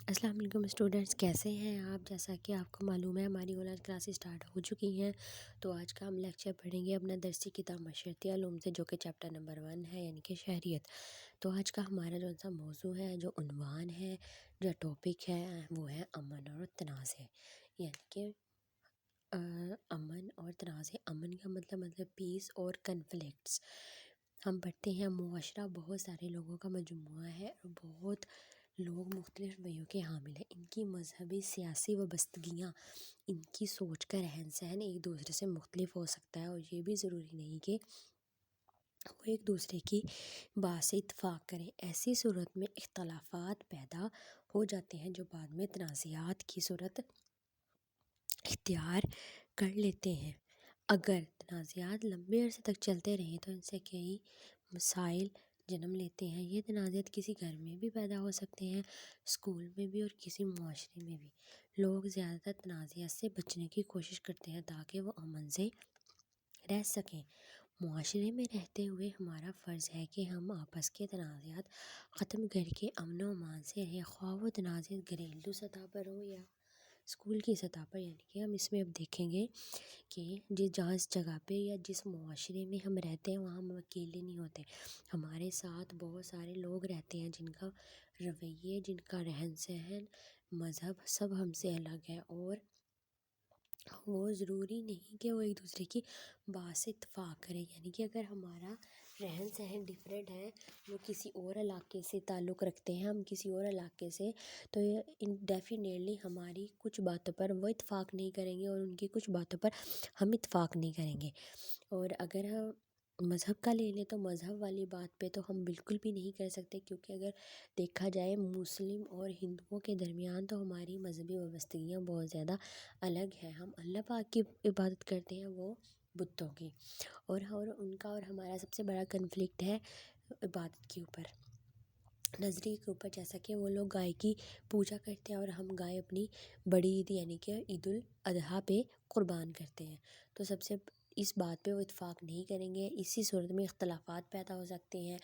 السلام علیکم اسٹوڈنٹس، کیسے ہیں آپ؟ جیسا کہ آپ کو معلوم ہے ہماری آن لائن کلاسز اسٹارٹ ہو چکی ہیں، تو آج کا ہم لیکچر پڑھیں گے اپنا درسی کتاب معاشرتی علوم سے، جو کہ چیپٹر نمبر 1 ہے، یعنی کہ شہریت۔ تو آج کا ہمارا جو سا موضوع ہے، جو عنوان ہے، جو ٹاپک ہے، وہ ہے امن اور تنازع، یعنی کہ امن اور تنازع۔ امن کا مطلب پیس اور کنفلکٹس۔ ہم پڑھتے ہیں معاشرہ بہت سارے لوگوں کا مجموعہ ہے اور بہت لوگ مختلف رویوں کے حامل ہیں۔ ان کی مذہبی سیاسی وابستگیاں، ان کی سوچ کا رہن سہن ایک دوسرے سے مختلف ہو سکتا ہے، اور یہ بھی ضروری نہیں کہ وہ ایک دوسرے کی بات سے اتفاق کریں۔ ایسی صورت میں اختلافات پیدا ہو جاتے ہیں جو بعد میں تنازعات کی صورت اختیار کر لیتے ہیں۔ اگر تنازعات لمبے عرصے تک چلتے رہیں تو ان سے کئی مسائل جنم لیتے ہیں۔ یہ تنازعات کسی گھر میں بھی پیدا ہو سکتے ہیں، اسکول میں بھی، اور کسی معاشرے میں بھی۔ لوگ زیادہ تر تنازعات سے بچنے کی کوشش کرتے ہیں تاکہ وہ امن سے رہ سکیں۔ معاشرے میں رہتے ہوئے ہمارا فرض ہے کہ ہم آپس کے تنازعات ختم کر کے امن و امان سے رہیں، خواہ وہ تنازعات گھریلو سطح پر ہو یا اسکول کی سطح پر۔ یعنی کہ ہم اس میں اب دیکھیں گے کہ جس جگہ پہ یا جس معاشرے میں ہم رہتے ہیں وہاں ہم اکیلے نہیں ہوتے، ہمارے ساتھ بہت سارے لوگ رہتے ہیں جن کا رویے، جن کا رہن سہن، مذہب سب ہم سے الگ ہے، اور وہ ضروری نہیں کہ وہ ایک دوسرے کی بات سے اتفاق کریں۔ یعنی کہ اگر ہمارا رہن سہن ڈیفرنٹ ہے، وہ کسی اور علاقے سے تعلق رکھتے ہیں، ہم کسی اور علاقے سے، تو ڈیفینیٹلی ہماری کچھ باتوں پر وہ اتفاق نہیں کریں گے اور ان کی کچھ باتوں پر ہم اتفاق نہیں کریں گے۔ اور اگر ہم مذہب کا لے لیں تو مذہب والی بات پہ تو ہم بالکل بھی نہیں کر سکتے، کیونکہ اگر دیکھا جائے مسلم اور ہندوؤں کے درمیان تو ہماری مذہبی وابستگیاں بہت زیادہ الگ ہیں۔ ہم اللہ پاک کی عبادت کرتے ہیں، وہ بتوں کی، اور ان کا اور ہمارا سب سے بڑا کنفلکٹ ہے عبادت کے اوپر، نظریے کے اوپر۔ جیسا کہ وہ لوگ گائے کی پوجا کرتے ہیں اور ہم گائے اپنی بڑی عید یعنی کہ عید الاضحیٰ پہ قربان کرتے ہیں، تو سب سے اس بات پہ وہ اتفاق نہیں کریں گے۔ اسی صورت میں اختلافات پیدا ہو سکتے ہیں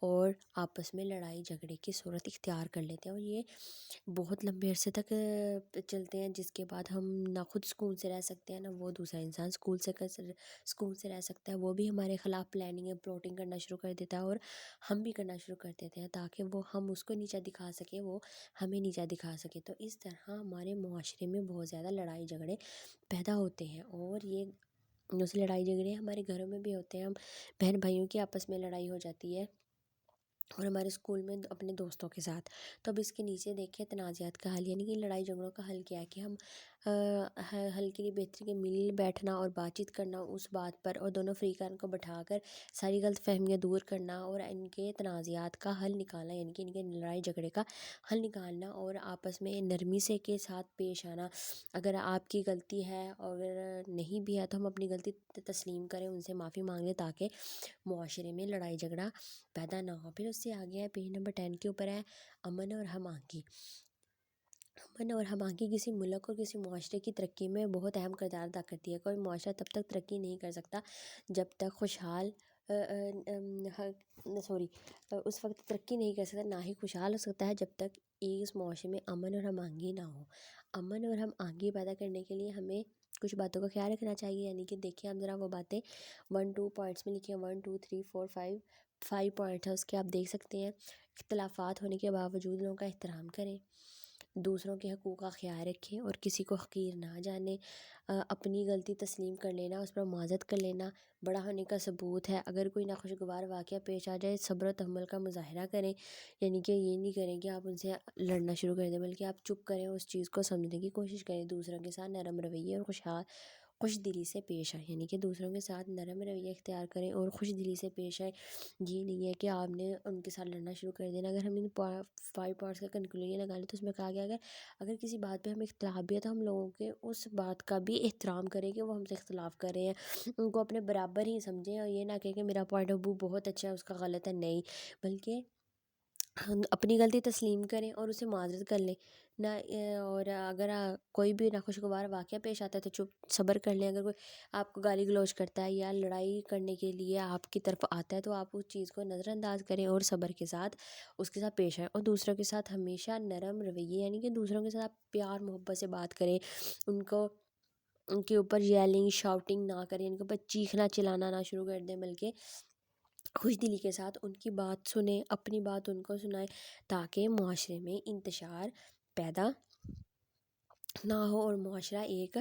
اور آپس میں لڑائی جھگڑے کی صورت اختیار کر لیتے ہیں، اور یہ بہت لمبے عرصے تک چلتے ہیں، جس کے بعد ہم نہ خود سکون سے رہ سکتے ہیں، نہ وہ دوسرا انسان سکون سے رہ سکتا ہے۔ وہ بھی ہمارے خلاف پلاننگ یا پلاٹنگ کرنا شروع کر دیتا ہے، اور ہم بھی کرنا شروع کر دیتے ہیں تاکہ وہ ہم اس کو نیچا دکھا سکیں، وہ ہمیں نیچا دکھا سکے۔ تو اس طرح ہمارے معاشرے میں بہت زیادہ لڑائی جھگڑے پیدا ہوتے ہیں، اور یہ دوسری لڑائی جھگڑے ہمارے گھروں میں بھی ہوتے ہیں۔ ہم بہن بھائیوں کی آپس میں لڑائی ہو جاتی ہے، اور ہمارے اسکول میں اپنے دوستوں کے ساتھ۔ تو اب اس کے نیچے دیکھیں تنازعات کا حل، یعنی کہ لڑائی جھگڑوں کا حل کیا ہے کہ ہم حل کے لیے بہتر کے مل بیٹھنا اور بات چیت کرنا اس بات پر، اور دونوں فریقین کو بٹھا کر ساری غلط فہمیاں دور کرنا اور ان کے تنازعات کا حل نکالنا، یعنی کہ ان کے لڑائی جھگڑے کا حل نکالنا، اور آپس میں نرمی سے کے ساتھ پیش آنا۔ اگر آپ کی غلطی ہے اور اگر نہیں بھی ہے تو ہم اپنی غلطی تسلیم کریں، ان سے معافی مانگ لیں تاکہ معاشرے میں لڑائی جھگڑا پیدا نہ ہو۔ پھر اس سے آگے ہے پیج نمبر 10 کے اوپر ہے امن اور ہم آہنگی۔ امن اور ہم آہنگی کسی ملک اور کسی معاشرے کی ترقی میں بہت اہم کردار ادا کرتی ہے۔ کوئی معاشرہ تب تک ترقی نہیں کر سکتا جب تک اس وقت ترقی نہیں کر سکتا، نہ ہی خوشحال ہو سکتا ہے جب تک اس معاشرے میں امن اور ہم آہنگی نہ ہو۔ امن اور ہم آہنگی پیدا کرنے کے لیے ہمیں کچھ باتوں کا خیال رکھنا چاہیے، یعنی کہ دیکھیں ہم ذرا وہ باتیں 1-2 پوائنٹس میں لکھیں، 1 2 3 4 5 پوائنٹ ہے اس کے، آپ دیکھ سکتے ہیں۔ اختلافات ہونے کے باوجود لوگوں کا احترام کریں، دوسروں کے حقوق کا خیال رکھیں اور کسی کو حقیر نہ جانیں۔ اپنی غلطی تسلیم کر لینا، اس پر معذرت کر لینا بڑا ہونے کا ثبوت ہے۔ اگر کوئی ناخوشگوار واقعہ پیش آ جائے، صبر و تحمل کا مظاہرہ کریں، یعنی کہ یہ نہیں کریں کہ آپ ان سے لڑنا شروع کر دیں، بلکہ آپ چپ کریں، اس چیز کو سمجھنے کی کوشش کریں، دوسروں کے ساتھ نرم رویے اور خوش دلی سے پیش آئیں، یعنی کہ دوسروں کے ساتھ نرم رویہ اختیار کریں اور خوش دلی سے پیش آئیں۔ یہ نہیں ہے کہ آپ نے ان کے ساتھ لڑنا شروع کر دینا۔ اگر ہم ان 5 پوائنٹس کا کنکلوژن لگا لیں تو اس میں کہا گیا اگر کسی بات پہ ہمیں اختلاف بھی ہے تو ہم لوگوں کے اس بات کا بھی احترام کریں کہ وہ ہم سے اختلاف کر رہے ہیں، ان کو اپنے برابر ہی سمجھیں، اور یہ نہ کہیں کہ میرا پوائنٹ آف ویو بہت اچھا ہے اس کا غلط ہے، نہیں، بلکہ اپنی غلطی تسلیم کریں اور اسے معذرت کر لیں نہ، اور اگر کوئی بھی ناخوشگوار واقعہ پیش آتا ہے تو چپ صبر کر لیں. اگر کوئی آپ کو گالی گلوچ کرتا ہے یا لڑائی کرنے کے لیے آپ کی طرف آتا ہے تو آپ اس چیز کو نظر انداز کریں اور صبر کے ساتھ اس کے ساتھ پیش آئیں. اور دوسروں کے ساتھ ہمیشہ نرم رویے، یعنی کہ دوسروں کے ساتھ آپ پیار محبت سے بات کریں. ان کے اوپر ییلنگ شاؤٹنگ نہ کریں، ان کے اوپر چیخنا چلانا نہ شروع کر دیں، بلکہ خوش دلی کے ساتھ ان کی بات سنیں، اپنی بات ان کو سنائیں، تاکہ معاشرے میں انتشار پیدا نہ ہو اور معاشرہ ایک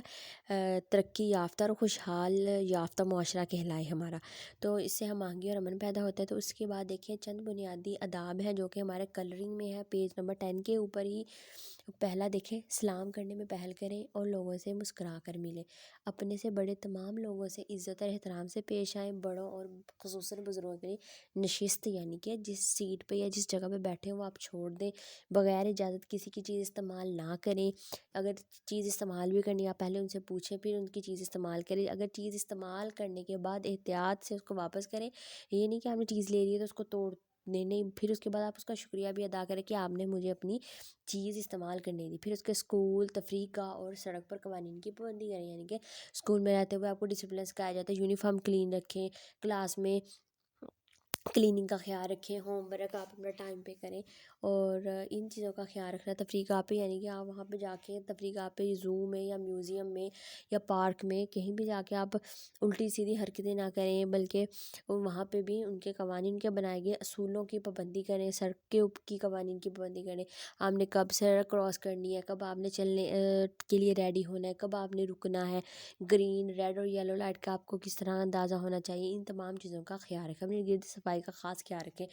ترقی یافتہ اور خوشحال یافتہ معاشرہ کہلائے ہمارا. تو اس سے ہم آہنگی اور امن پیدا ہوتا ہے. تو اس کے بعد دیکھیں چند بنیادی آداب ہیں جو کہ ہمارے کلرنگ میں ہے، پیج نمبر 10 کے اوپر ہی. پہلا دیکھیں، سلام کرنے میں پہل کریں اور لوگوں سے مسکرا کر ملیں. اپنے سے بڑے تمام لوگوں سے عزت اور احترام سے پیش آئیں. بڑوں اور خصوصاً بزرگوں کے لیے نشست، یعنی کہ جس سیٹ پہ یا جس جگہ پہ بیٹھے ہیں وہ آپ چھوڑ دیں. بغیر اجازت کسی کی چیز استعمال نہ کریں. اگر چیز استعمال بھی کرنی ہے آپ پہلے ان سے پوچھیں پھر ان کی چیز استعمال کریں. اگر چیز استعمال کرنے کے بعد احتیاط سے اس کو واپس کریں. یہ نہیں کہ آپ نے چیز لے لی ہے تو اس کو توڑ نہیں، پھر اس کے بعد آپ اس کا شکریہ بھی ادا کریں کہ آپ نے مجھے اپنی چیز استعمال کرنے دی. پھر اس کے اسکول، تفریح گاہ اور سڑک پر قوانین کی پابندی کریں، یعنی کہ اسکول میں رہتے ہوئے آپ کو ڈسپلن سکھایا جاتا ہے. یونیفارم کلین رکھیں، کلاس میں کلیننگ کا خیال رکھیں، ہوم ورک آپ اپنا ٹائم پہ کریں اور ان چیزوں کا خیال رکھنا. تفریح گاہ پہ یعنی کہ آپ وہاں پہ جا کے تفریح گاہ پہ زو میں یا میوزیم میں یا پارک میں کہیں بھی جا کے آپ الٹی سیدھی حرکتیں نہ کریں، بلکہ وہاں پہ بھی ان کے قوانین کے بنائے گئے اصولوں کی پابندی کریں. سڑک کے کی قوانین کی پابندی کریں. آپ نے کب سڑک کراس کرنی ہے، کب آپ نے چلنے کے لیے ریڈی ہونا ہے، کب آپ نے رکنا ہے، گرین ریڈ اور یلو لائٹ کا آپ کو کس طرح اندازہ ہونا چاہیے. ان تمام چیزوں کا خیال رکھیں. اپنے گرد صفائی کا خاص خیال رکھیں،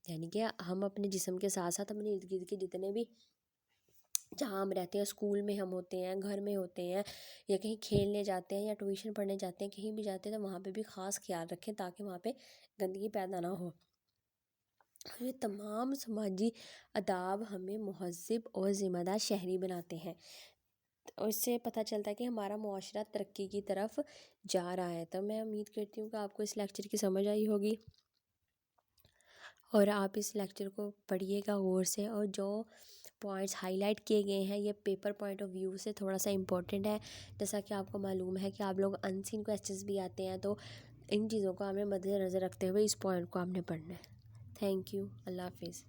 یعنی کہ ہم اپنے جسم کے ساتھ ساتھ اپنے ارد گرد کے جتنے بھی جہاں ہم رہتے ہیں، اسکول میں ہم ہوتے ہیں، گھر میں ہوتے ہیں یا کہیں کھیلنے جاتے ہیں یا ٹیوشن پڑھنے جاتے ہیں، کہیں بھی جاتے ہیں تو وہاں پہ بھی خاص خیال رکھیں تاکہ وہاں پہ گندگی پیدا نہ ہو. یہ تمام سماجی آداب ہمیں مہذب اور ذمہ دار شہری بناتے ہیں اور اس سے پتہ چلتا ہے کہ ہمارا معاشرہ ترقی کی طرف جا رہا ہے. تو میں امید کرتی ہوں کہ آپ کو اس لیکچر کی سمجھ آئی ہوگی اور آپ اس لیکچر کو پڑھیے گا غور سے. اور جو پوائنٹس ہائی لائٹ کیے گئے ہیں یہ پیپر پوائنٹ آف ویو سے تھوڑا سا امپورٹنٹ ہے. جیسا کہ آپ کو معلوم ہے کہ آپ لوگ ان سین کویسچنز بھی آتے ہیں، تو ان چیزوں کو ہمیں مد نظر رکھتے ہوئے اس پوائنٹ کو آپ نے پڑھنا ہے. Thank you. اللہ حافظ.